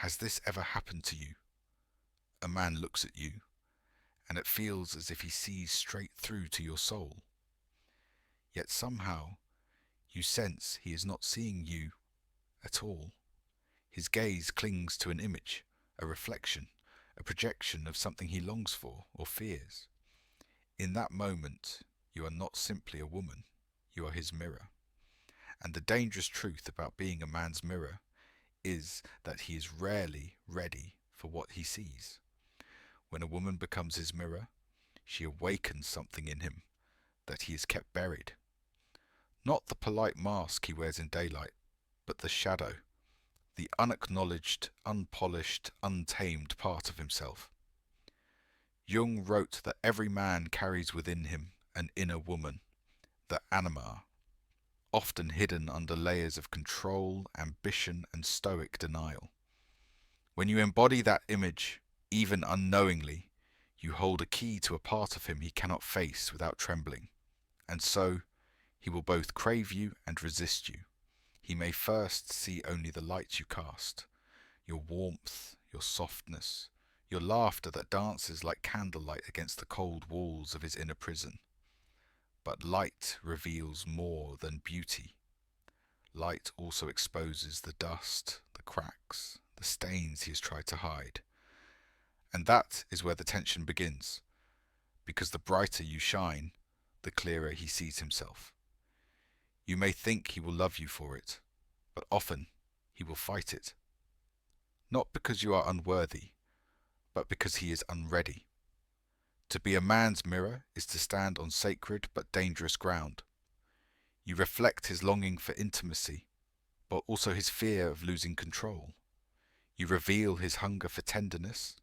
Has this ever happened to you? A man looks at you, and it feels as if he sees straight through to your soul. Yet somehow you sense he is not seeing you at all. His gaze clings to an image, a reflection, a projection of something he longs for or fears. In that moment, you are not simply a woman, you are his mirror. And the dangerous truth about being a man's mirror is that he is rarely ready for what he sees. When a woman becomes his mirror, she awakens something in him that he has kept buried. Not the polite mask he wears in daylight, but the shadow, the unacknowledged, unpolished, untamed part of himself. Jung wrote that every man carries within him an inner woman, the anima, often hidden under layers of control, ambition, and stoic denial. When you embody that image, even unknowingly, you hold a key to a part of him he cannot face without trembling, and so he will both crave you and resist you. He may first see only the light you cast, your warmth, your softness, your laughter that dances like candlelight against the cold walls of his inner prison. But light reveals more than beauty. Light also exposes the dust, the cracks, the stains he has tried to hide. And that is where the tension begins, because the brighter you shine, the clearer he sees himself. You may think he will love you for it, but often he will fight it. Not because you are unworthy, but because he is unready. To be a man's mirror is to stand on sacred but dangerous ground. You reflect his longing for intimacy, but also his fear of losing control. You reveal his hunger for tenderness,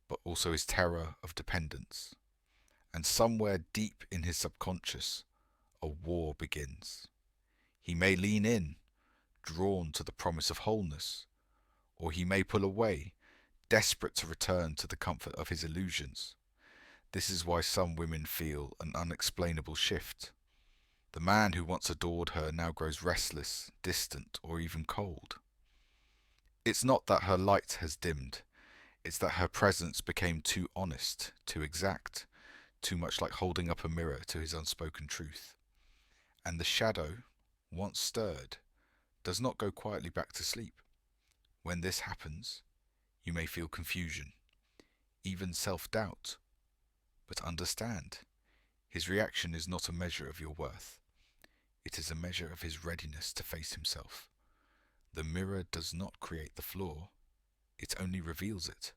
but also his terror of dependence. And somewhere deep in his subconscious, a war begins. He may lean in, drawn to the promise of wholeness, or he may pull away, desperate to return to the comfort of his illusions. This is why some women feel an unexplainable shift. The man who once adored her now grows restless, distant, or even cold. It's not that her light has dimmed, it's that her presence became too honest, too exact, too much like holding up a mirror to his unspoken truth. And the shadow, once stirred, does not go quietly back to sleep. When this happens, you may feel confusion, even self-doubt. But understand, his reaction is not a measure of your worth. It is a measure of his readiness to face himself. The mirror does not create the flaw, it only reveals it.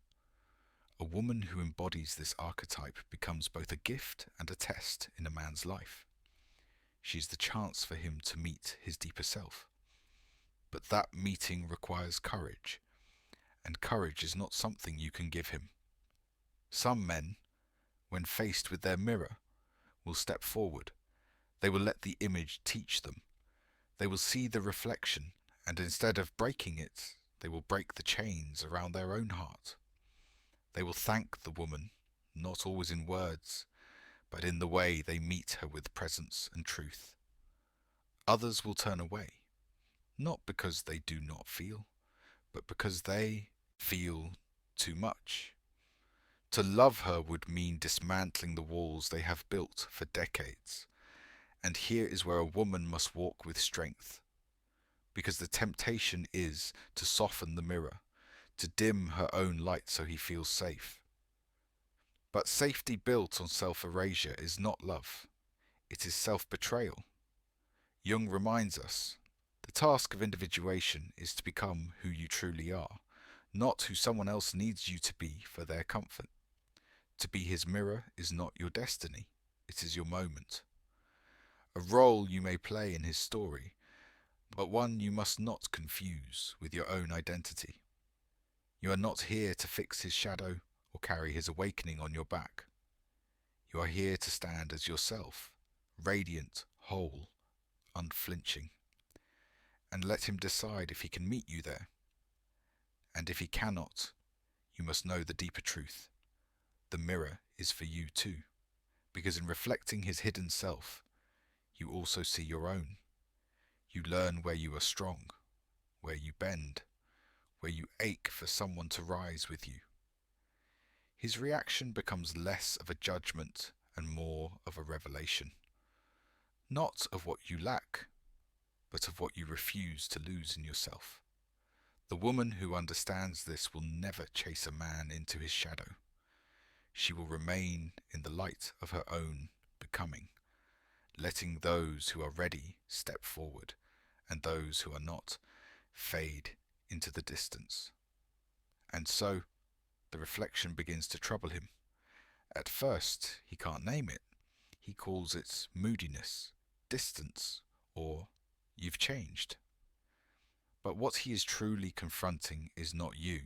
A woman who embodies this archetype becomes both a gift and a test in a man's life. She is the chance for him to meet his deeper self. But that meeting requires courage, and courage is not something you can give him. Some men, when faced with their mirror, will step forward. They will let the image teach them. They will see the reflection, and instead of breaking it, they will break the chains around their own heart. They will thank the woman, not always in words, but in the way they meet her with presence and truth. Others will turn away, not because they do not feel, but because they feel too much. To love her would mean dismantling the walls they have built for decades. And here is where a woman must walk with strength, because the temptation is to soften the mirror, to dim her own light so he feels safe. But safety built on self-erasure is not love, it is self-betrayal. Jung reminds us, the task of individuation is to become who you truly are, not who someone else needs you to be for their comfort. To be his mirror is not your destiny, it is your moment. A role you may play in his story, but one you must not confuse with your own identity. You are not here to fix his shadow or carry his awakening on your back. You are here to stand as yourself, radiant, whole, unflinching, and let him decide if he can meet you there. And if he cannot, you must know the deeper truth. The mirror is for you too, because in reflecting his hidden self, you also see your own. You learn where you are strong, where you bend, where you ache for someone to rise with you. His reaction becomes less of a judgment and more of a revelation, not of what you lack, but of what you refuse to lose in yourself. The woman who understands this will never chase a man into his shadow. She will remain in the light of her own becoming, letting those who are ready step forward and those who are not fade into the distance. And so the reflection begins to trouble him. At first, he can't name it. He calls it moodiness, distance, or you've changed. But what he is truly confronting is not you.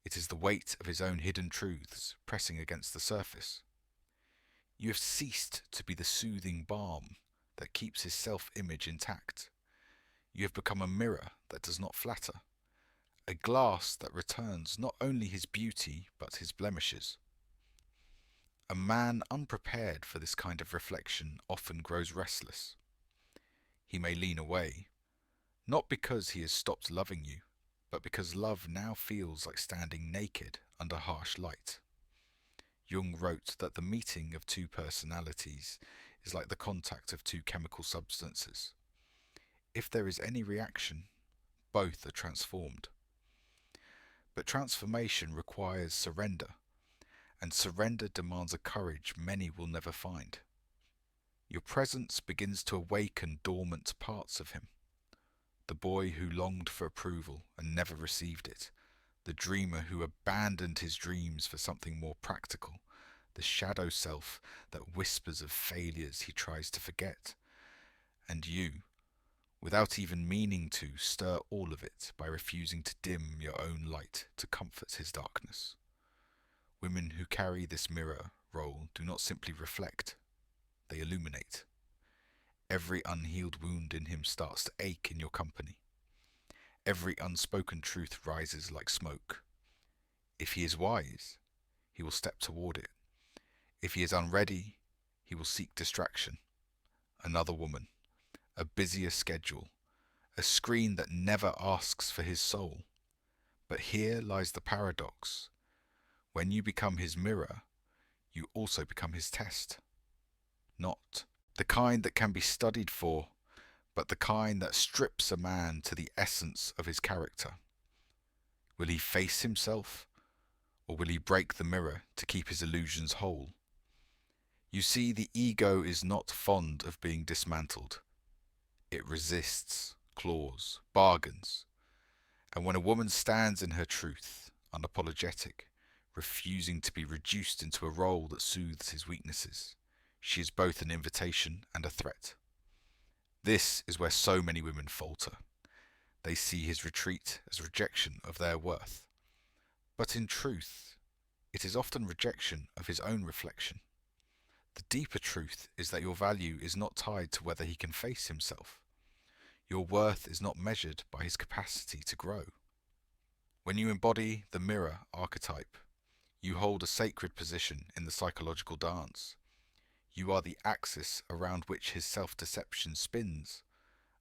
It is the weight of his own hidden truths pressing against the surface. You have ceased to be the soothing balm that keeps his self-image intact. You have become a mirror that does not flatter, a glass that returns not only his beauty but his blemishes. A man unprepared for this kind of reflection often grows restless. He may lean away, not because he has stopped loving you, but because love now feels like standing naked under harsh light. Jung wrote that the meeting of two personalities is like the contact of two chemical substances. If there is any reaction, both are transformed. But transformation requires surrender, and surrender demands a courage many will never find. Your presence begins to awaken dormant parts of him. The boy who longed for approval and never received it, the dreamer who abandoned his dreams for something more practical, the shadow self that whispers of failures he tries to forget, and you, without even meaning to, stir all of it by refusing to dim your own light to comfort his darkness. Women who carry this mirror role do not simply reflect, they illuminate. Every unhealed wound in him starts to ache in your company. Every unspoken truth rises like smoke. If he is wise, he will step toward it. If he is unready, he will seek distraction. Another woman, a busier schedule, a screen that never asks for his soul. But here lies the paradox. When you become his mirror, you also become his test. Not the kind that can be studied for, but the kind that strips a man to the essence of his character. Will he face himself, or will he break the mirror to keep his illusions whole? You see, the ego is not fond of being dismantled. It resists, claws, bargains. And when a woman stands in her truth, unapologetic, refusing to be reduced into a role that soothes his weaknesses, she is both an invitation and a threat. This is where so many women falter. They see his retreat as rejection of their worth. But in truth, it is often rejection of his own reflection. The deeper truth is that your value is not tied to whether he can face himself. Your worth is not measured by his capacity to grow. When you embody the mirror archetype, you hold a sacred position in the psychological dance. You are the axis around which his self-deception spins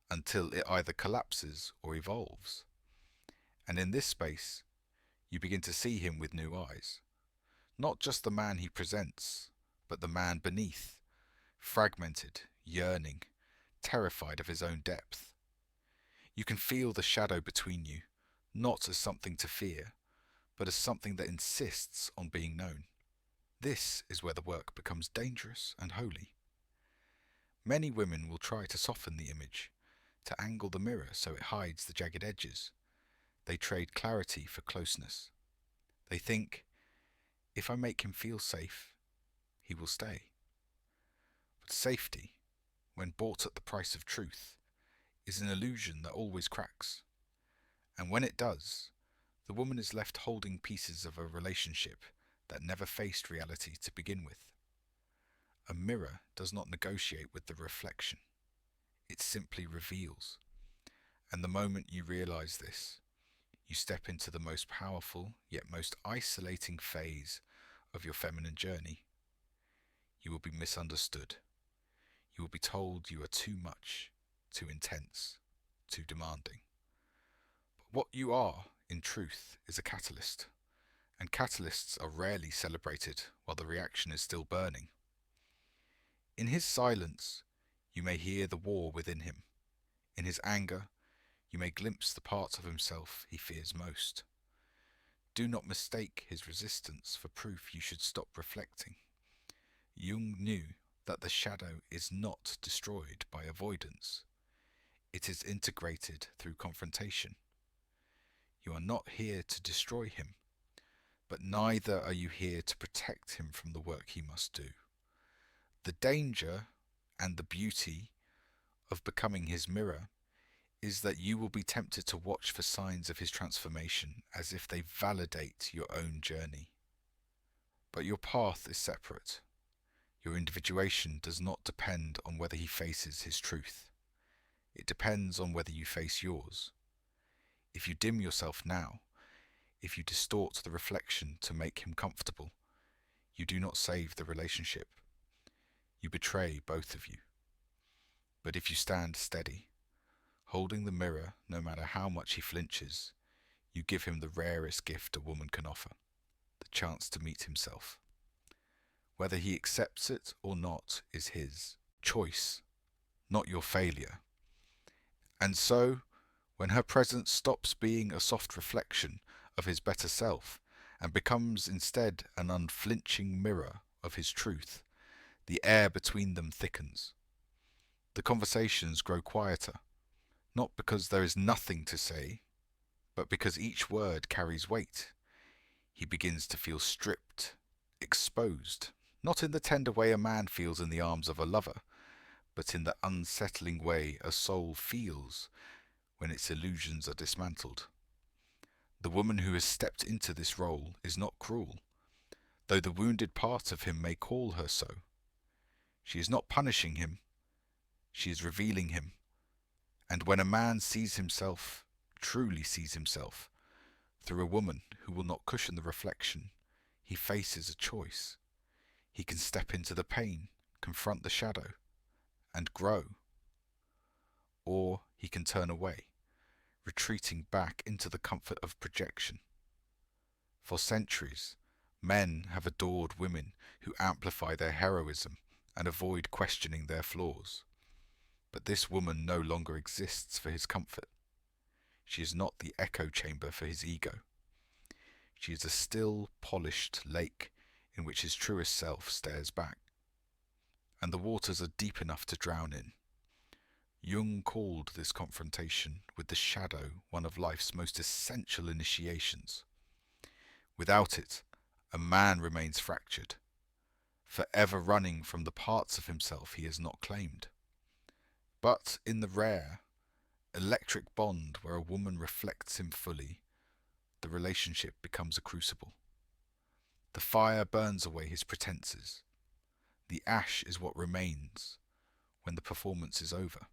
until it either collapses or evolves. And in this space, you begin to see him with new eyes. Not just the man he presents, but the man beneath, fragmented, yearning, terrified of his own depth. You can feel the shadow between you, not as something to fear, but as something that insists on being known. This is where the work becomes dangerous and holy. Many women will try to soften the image, to angle the mirror so it hides the jagged edges. They trade clarity for closeness. They think, if I make him feel safe, he will stay. But safety, when bought at the price of truth, is an illusion that always cracks. And when it does, the woman is left holding pieces of a relationship that never faced reality to begin with. A mirror does not negotiate with the reflection. It simply reveals. And the moment you realize this, you step into the most powerful yet most isolating phase of your feminine journey. You will be misunderstood. You will be told you are too much, too intense, too demanding. But what you are in truth, is a catalyst, and catalysts are rarely celebrated while the reaction is still burning. In his silence, you may hear the war within him. In his anger, you may glimpse the parts of himself he fears most. Do not mistake his resistance for proof you should stop reflecting. Jung knew that the shadow is not destroyed by avoidance. It is integrated through confrontation. You are not here to destroy him, but neither are you here to protect him from the work he must do. The danger and the beauty of becoming his mirror is that you will be tempted to watch for signs of his transformation as if they validate your own journey. But your path is separate. Your individuation does not depend on whether he faces his truth. It depends on whether you face yours. If you dim yourself now, if you distort the reflection to make him comfortable, you do not save the relationship. You betray both of you. But if you stand steady, holding the mirror no matter how much he flinches, you give him the rarest gift a woman can offer, the chance to meet himself. Whether he accepts it or not is his choice, not your failure. And so, when her presence stops being a soft reflection of his better self and becomes instead an unflinching mirror of his truth, the air between them thickens. The conversations grow quieter, not because there is nothing to say, but because each word carries weight. He begins to feel stripped, exposed, not in the tender way a man feels in the arms of a lover, but in the unsettling way a soul feels when its illusions are dismantled. The woman who has stepped into this role is not cruel, though the wounded part of him may call her so. She is not punishing him, she is revealing him. And when a man sees himself, truly sees himself, through a woman who will not cushion the reflection, he faces a choice. He can step into the pain, confront the shadow, and grow. Or he can turn away, retreating back into the comfort of projection. For centuries, men have adored women who amplify their heroism and avoid questioning their flaws. But this woman no longer exists for his comfort. She is not the echo chamber for his ego. She is a still, polished lake in which his truest self stares back. And the waters are deep enough to drown in. Jung called this confrontation with the shadow one of life's most essential initiations. Without it, a man remains fractured, forever running from the parts of himself he has not claimed. But in the rare, electric bond where a woman reflects him fully, the relationship becomes a crucible. The fire burns away his pretenses. The ash is what remains when the performance is over.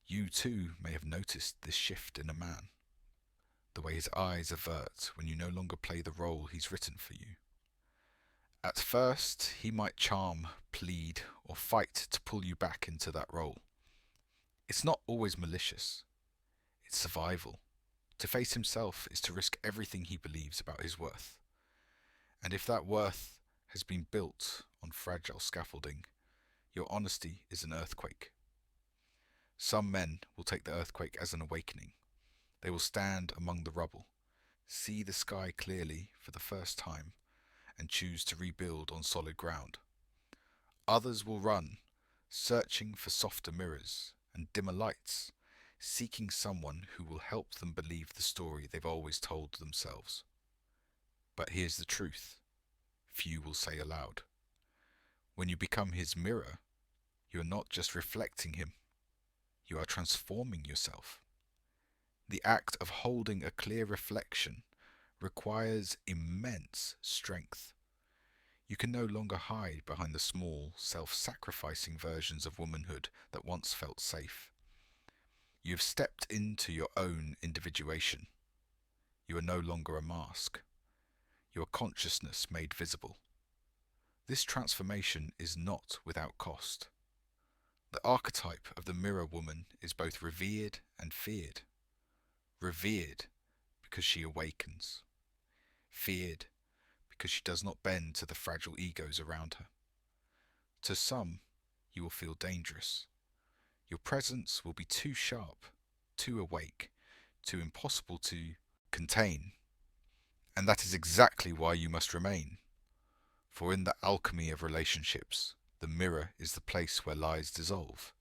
You too may have noticed this shift in a man, the way his eyes avert when you no longer play the role he's written for you. At first, he might charm, plead, or fight to pull you back into that role. It's not always malicious. It's survival. To face himself is to risk everything he believes about his worth. And if that worth has been built on fragile scaffolding, your honesty is an earthquake. Some men will take the earthquake as an awakening. They will stand among the rubble, see the sky clearly for the first time, and choose to rebuild on solid ground. Others will run, searching for softer mirrors and dimmer lights, seeking someone who will help them believe the story they've always told themselves. But here's the truth, few will say aloud. When you become his mirror, you are not just reflecting him, you are transforming yourself. The act of holding a clear reflection requires immense strength. You can no longer hide behind the small, self-sacrificing versions of womanhood that once felt safe. You have stepped into your own individuation. You are no longer a mask. Your consciousness made visible. This transformation is not without cost. The archetype of the mirror woman is both revered and feared. Revered because she awakens, feared because she does not bend to the fragile egos around her. To some, you will feel dangerous. Your presence will be too sharp, too awake, too impossible to contain. And that is exactly why you must remain. For in the alchemy of relationships, the mirror is the place where lies dissolve.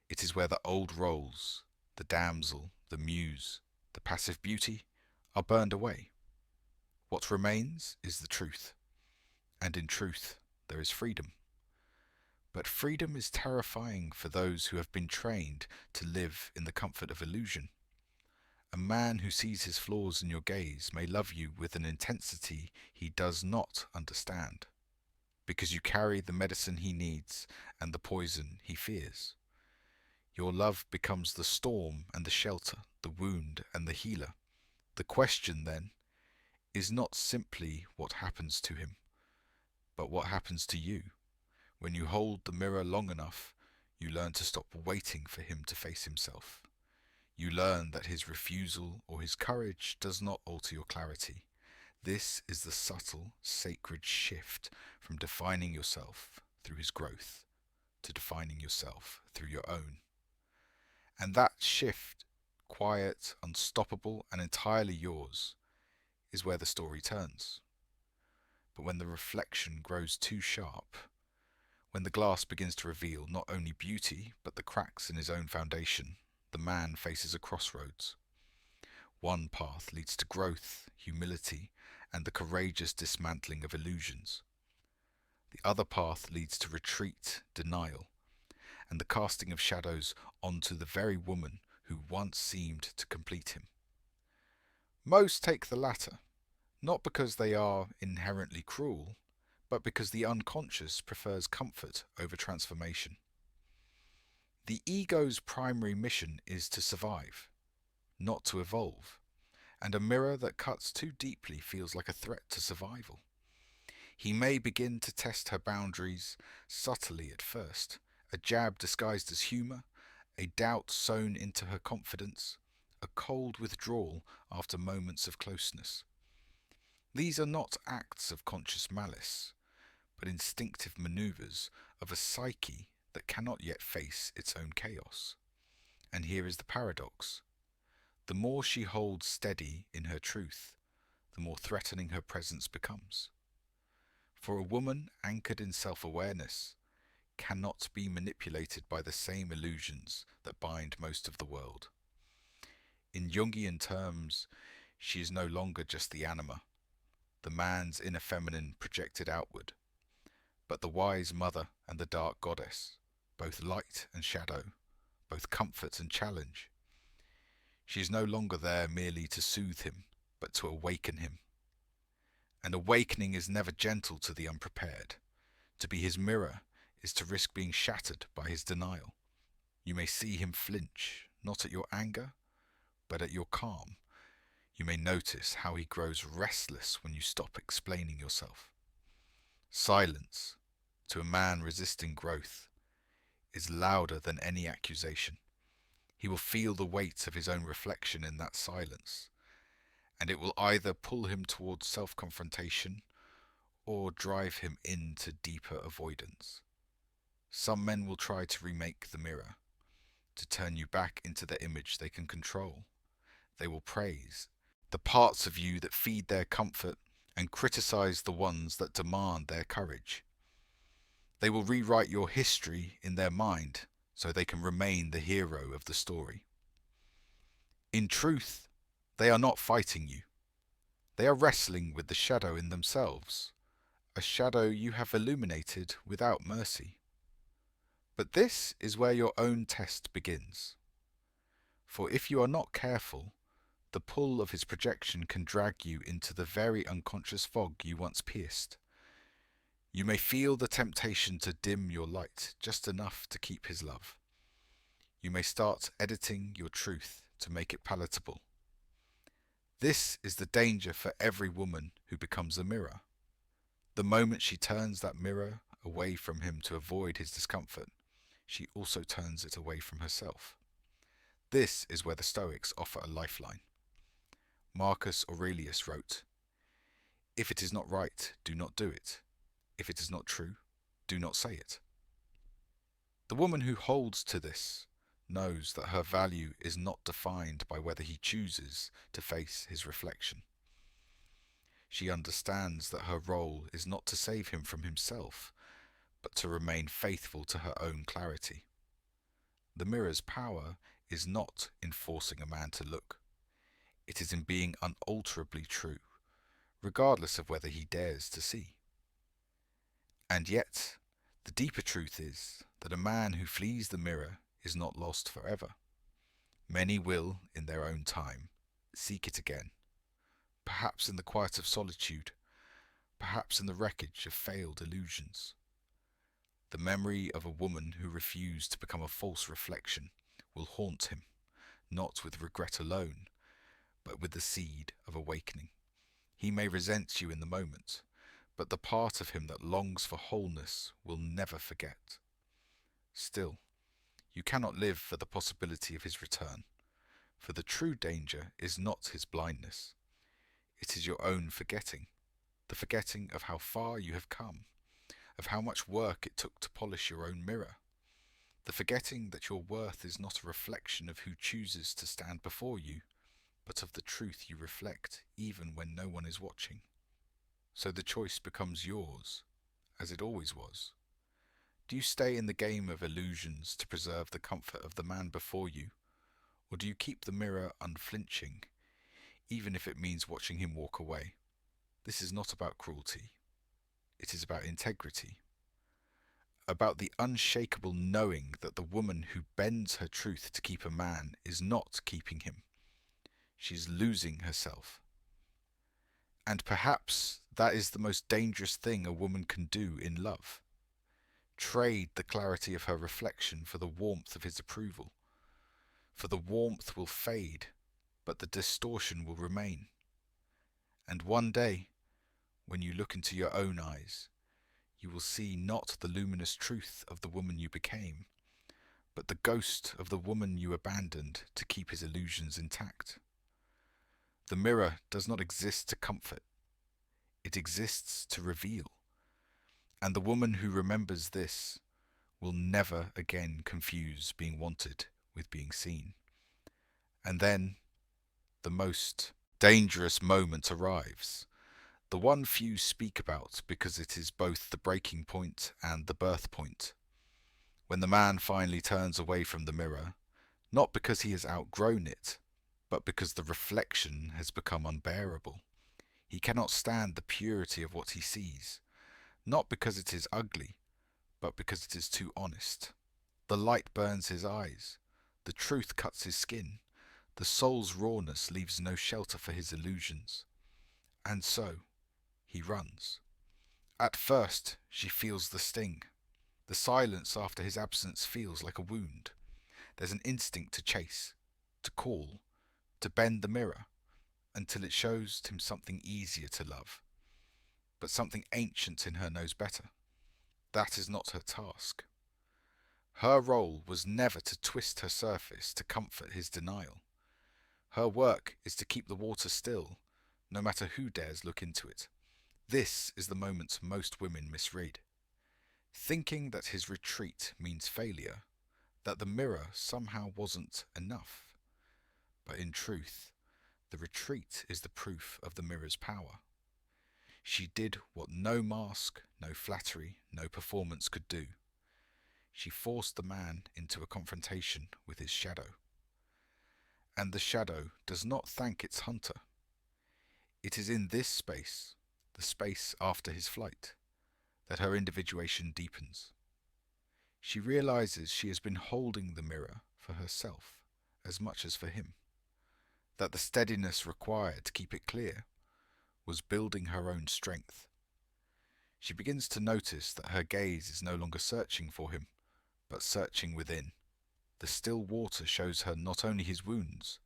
It is where the old roles, the damsel, the muse, the passive beauty, are burned away. What remains is the truth, and in truth there is freedom. But freedom is terrifying for those who have been trained to live in the comfort of illusion. A man who sees his flaws in your gaze may love you with an intensity he does not understand, because you carry the medicine he needs and the poison he fears. Your love becomes the storm and the shelter, the wound and the healer. The question, then, is not simply what happens to him, but what happens to you. When you hold the mirror long enough, you learn to stop waiting for him to face himself. You learn that his refusal or his courage does not alter your clarity. This is the subtle, sacred shift from defining yourself through his growth to defining yourself through your own. And that shift, quiet, unstoppable, and entirely yours, is where the story turns. But when the reflection grows too sharp, when the glass begins to reveal not only beauty, but the cracks in his own foundation, the man faces a crossroads. One path leads to growth, humility, and the courageous dismantling of illusions. The other path leads to retreat, denial, and the casting of shadows onto the very woman who once seemed to complete him. Most take the latter, not because they are inherently cruel, but because the unconscious prefers comfort over transformation. The ego's primary mission is to survive, not to evolve, and a mirror that cuts too deeply feels like a threat to survival. He may begin to test her boundaries subtly at first, a jab disguised as humour, a doubt sewn into her confidence, a cold withdrawal after moments of closeness. These are not acts of conscious malice, but instinctive manoeuvres of a psyche that cannot yet face its own chaos. And here is the paradox. The more she holds steady in her truth, the more threatening her presence becomes. For a woman anchored in self-awareness cannot be manipulated by the same illusions that bind most of the world. In Jungian terms, she is no longer just the anima, the man's inner feminine projected outward, but the wise mother and the dark goddess, both light and shadow, both comfort and challenge. She is no longer there merely to soothe him, but to awaken him. And awakening is never gentle to the unprepared. To be his mirror is to risk being shattered by his denial. You may see him flinch, not at your anger, but at your calm. You may notice how he grows restless when you stop explaining yourself. Silence, to a man resisting growth, is louder than any accusation. He will feel the weight of his own reflection in that silence, and it will either pull him towards self-confrontation or drive him into deeper avoidance. Some men will try to remake the mirror, to turn you back into the image they can control. They will praise the parts of you that feed their comfort and criticize the ones that demand their courage. They will rewrite your history in their mind so they can remain the hero of the story. In truth, they are not fighting you. They are wrestling with the shadow in themselves, a shadow you have illuminated without mercy. But this is where your own test begins. For if you are not careful, the pull of his projection can drag you into the very unconscious fog you once pierced. You may feel the temptation to dim your light just enough to keep his love. You may start editing your truth to make it palatable. This is the danger for every woman who becomes a mirror. The moment she turns that mirror away from him to avoid his discomfort, she also turns it away from herself. This is where the Stoics offer a lifeline. Marcus Aurelius wrote, "If it is not right, do not do it. If it is not true, do not say it." The woman who holds to this knows that her value is not defined by whether he chooses to face his reflection. She understands that her role is not to save him from himself, but to remain faithful to her own clarity. The mirror's power is not in forcing a man to look. It is in being unalterably true, regardless of whether he dares to see. And yet, the deeper truth is that a man who flees the mirror is not lost forever. Many will, in their own time, seek it again, perhaps in the quiet of solitude, perhaps in the wreckage of failed illusions. The memory of a woman who refused to become a false reflection will haunt him, not with regret alone, but with the seed of awakening. He may resent you in the moment, but the part of him that longs for wholeness will never forget. Still, you cannot live for the possibility of his return, for the true danger is not his blindness. It is your own forgetting, the forgetting of how far you have come, of how much work it took to polish your own mirror, the forgetting that your worth is not a reflection of who chooses to stand before you, but of the truth you reflect even when no one is watching. So the choice becomes yours, as it always was. Do you stay in the game of illusions to preserve the comfort of the man before you, or do you keep the mirror unflinching, even if it means watching him walk away? This is not about cruelty. It is about integrity, about the unshakable knowing that the woman who bends her truth to keep a man is not keeping him. She is losing herself. And perhaps that is the most dangerous thing a woman can do in love. Trade the clarity of her reflection for the warmth of his approval. For the warmth will fade, but the distortion will remain. And one day, when you look into your own eyes, you will see not the luminous truth of the woman you became, but the ghost of the woman you abandoned to keep his illusions intact. The mirror does not exist to comfort. It exists to reveal. And the woman who remembers this will never again confuse being wanted with being seen. And then the most dangerous moment arrives, the one few speak about because it is both the breaking point and the birth point. When the man finally turns away from the mirror, not because he has outgrown it, but because the reflection has become unbearable. He cannot stand the purity of what he sees, not because it is ugly, but because it is too honest. The light burns his eyes, the truth cuts his skin, the soul's rawness leaves no shelter for his illusions. And so, he runs. At first, she feels the sting. The silence after his absence feels like a wound. There's an instinct to chase, to call, to bend the mirror, until it shows him something easier to love. But something ancient in her knows better. That is not her task. Her role was never to twist her surface to comfort his denial. Her work is to keep the water still, no matter who dares look into it. This is the moment most women misread. Thinking that his retreat means failure, that the mirror somehow wasn't enough. But in truth, the retreat is the proof of the mirror's power. She did what no mask, no flattery, no performance could do. She forced the man into a confrontation with his shadow. And the shadow does not thank its hunter. It is in this space, the space after his flight, that her individuation deepens. She realizes she has been holding the mirror for herself as much as for him, that the steadiness required to keep it clear was building her own strength. She begins to notice that her gaze is no longer searching for him, but searching within. The still water shows her not only his wounds,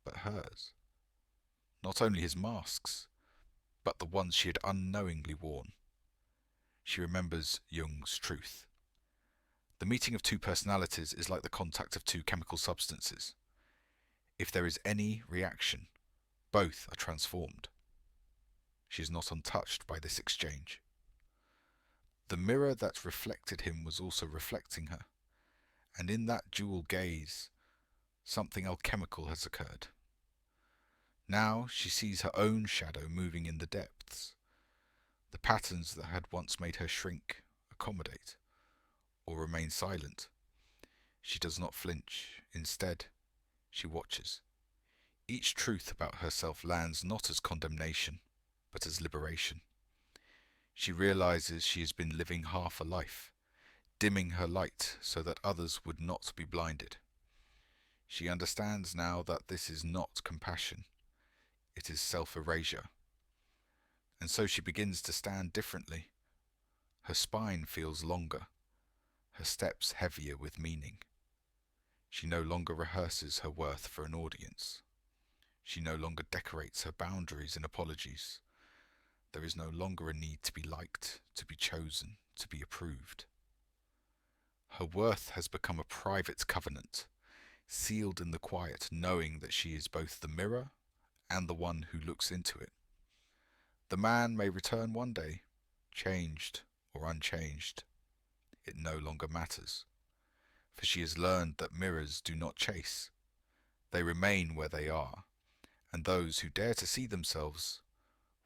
but hers. Not only his masks, but the ones she had unknowingly worn. She remembers Jung's truth. The meeting of two personalities is like the contact of two chemical substances. If there is any reaction, Both are transformed. She is not untouched by this exchange. The mirror that reflected him was also reflecting her, and in that dual gaze, something alchemical has occurred. Now she sees her own shadow moving in the depths. The patterns that had once made her shrink, accommodate, or remain silent. She does not flinch. Instead, she watches. Each truth about herself lands not as condemnation, but as liberation. She realizes she has been living half a life, dimming her light so that others would not be blinded. She understands now that this is not compassion, it is self-erasure. And so she begins to stand differently. Her spine feels longer, her steps heavier with meaning. She no longer rehearses her worth for an audience. She no longer decorates her boundaries in apologies. There is no longer a need to be liked, to be chosen, to be approved. Her worth has become a private covenant, sealed in the quiet, knowing that she is both the mirror and the one who looks into it. The man may return one day, changed or unchanged. It no longer matters, for she has learned that mirrors do not chase. They remain where they are, and those who dare to see themselves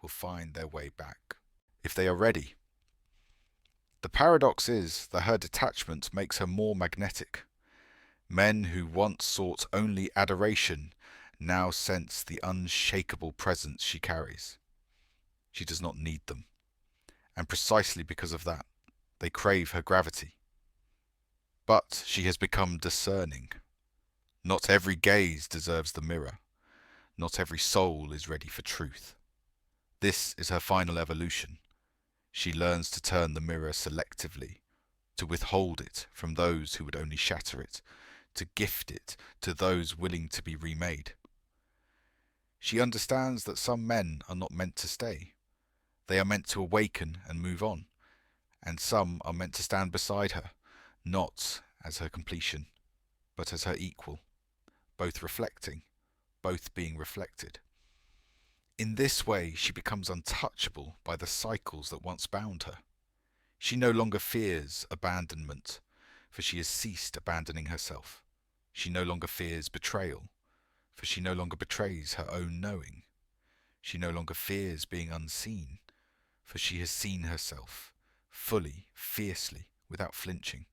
will find their way back, if they are ready. The paradox is that her detachment makes her more magnetic. Men who once sought only adoration now sense the unshakable presence she carries. She does not need them, and precisely because of that, they crave her gravity. But she has become discerning. Not every gaze deserves the mirror. Not every soul is ready for truth. This is her final evolution. She learns to turn the mirror selectively, to withhold it from those who would only shatter it, to gift it to those willing to be remade. She understands that some men are not meant to stay. They are meant to awaken and move on, and some are meant to stand beside her, not as her completion, but as her equal, both reflecting, both being reflected. In this way, she becomes untouchable by the cycles that once bound her. She no longer fears abandonment, for she has ceased abandoning herself. She no longer fears betrayal, for she no longer betrays her own knowing. She no longer fears being unseen, for she has seen herself, fully, fiercely, without flinching.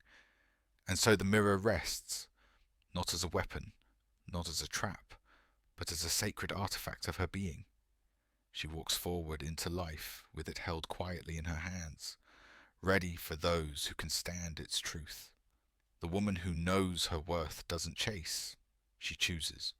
And so the mirror rests, not as a weapon, not as a trap, but as a sacred artifact of her being. She walks forward into life with it held quietly in her hands, ready for those who can stand its truth. The woman who knows her worth doesn't chase, she chooses.